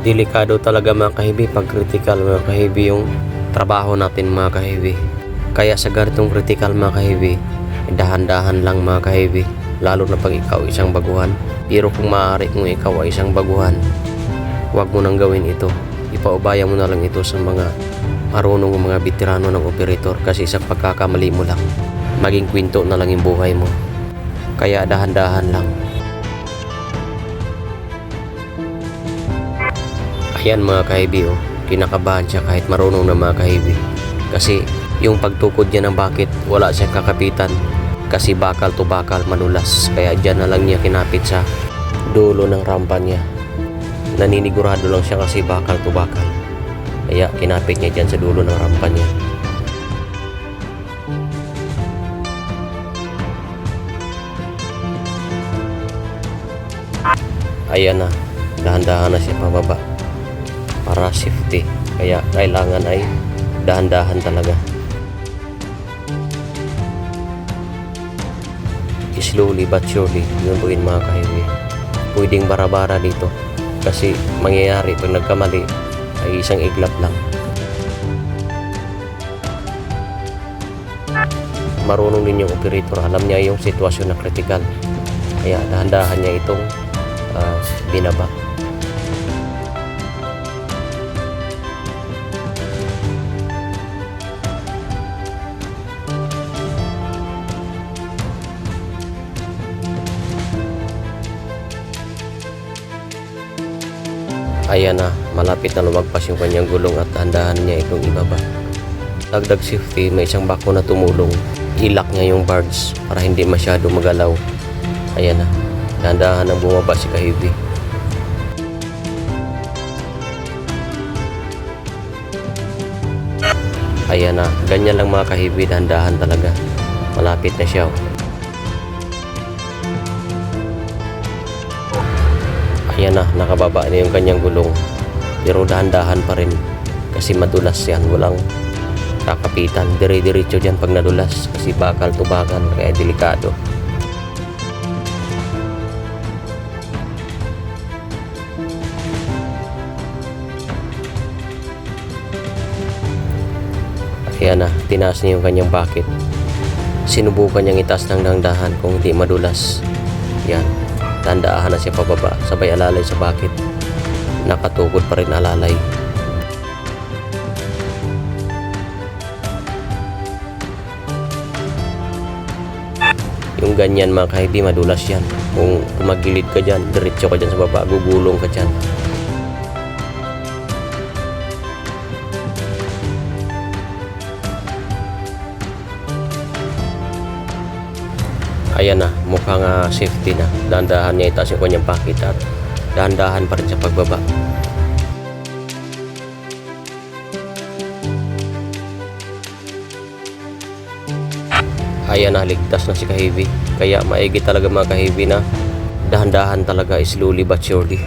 Delikado talaga mga kahibi pag critical mga kahibi yung trabaho natin mga kahibi. Kaya sa ganitong critical mga kahibi, dahan-dahan lang mga kahibi. Lalo na pag ikaw isang baguhan. Pero kung maaari kung ikaw ay isang baguhan, huwag mo nang gawin ito. Ipaubaya mo na lang ito sa mga marunong mga veterano ng operator, kasi sa pagkakamali mo lang maging kwento na lang yung buhay mo. Kaya dahan-dahan lang. Ayan mga kahibi, kinakabahan siya kahit marunong na mga kahibi. Kasi yung pagtukod niya ng bakit wala siyang kakapitan, kasi bakal to bakal madulas. Kaya dyan na lang niya kinapit sa dulo ng rampa niya. Naninigurado lang siya kasi bakal to bakal. Kaya kinapit niya dyan sa dulo ng rampa niya. Ayan na, dahan-dahan na siya pababa para safety. Kaya kailangan ay dahan-dahan talaga. Slowly but surely, yun po yun mga kahibi. Pwedeng bara-bara dito, kasi mangyayari pag nagkamali ay isang iglap lang. Marunong din yung operator, alam niya yung sitwasyon na critical. Kaya dahan-dahan niya itong binaba. Ayan na, malapit na lumagpas yung kanyang gulong at dahan-dahan niya itong ibaba. Dagdag safety, may isang bako na tumulong. Ilak niya yung bars para hindi masyado magalaw. Ayan na, dahan-dahan ang bumaba si kahibi. Ayan na, ganyan lang mga kahibi, dahan-dahan talaga. Malapit na siya. Ayan na, nakababa na yung kanyang gulong. Pero dahan-dahan pa rin kasi madulas yan, walang kakapitan. Dire-diretso dyan pag nadulas kasi bakal to bakal, kaya delikado. Ayan na, tinaas niya yung kanyang bakit. Sinubukan niyang itaas ng dahan kung hindi madulas. Yan, tandaahan na siya pababa, sabay alalay sa bakit. Nakatukod pa rin alalay. Yung ganyan mga kahibi, madulas yan. Kung tumagilid ka dyan, diretso ka dyan sa baba, gugulong ka dyan. Ayan na, mukhang safety na. Dahan-dahan niya itaas yung kanyang pakit at dahan-dahan pa rin sa pagbaba. Ayan na, ligtas na si kahibi. Kaya maigi talaga mga kahibi na dahan-dahan talaga, slowly but surely.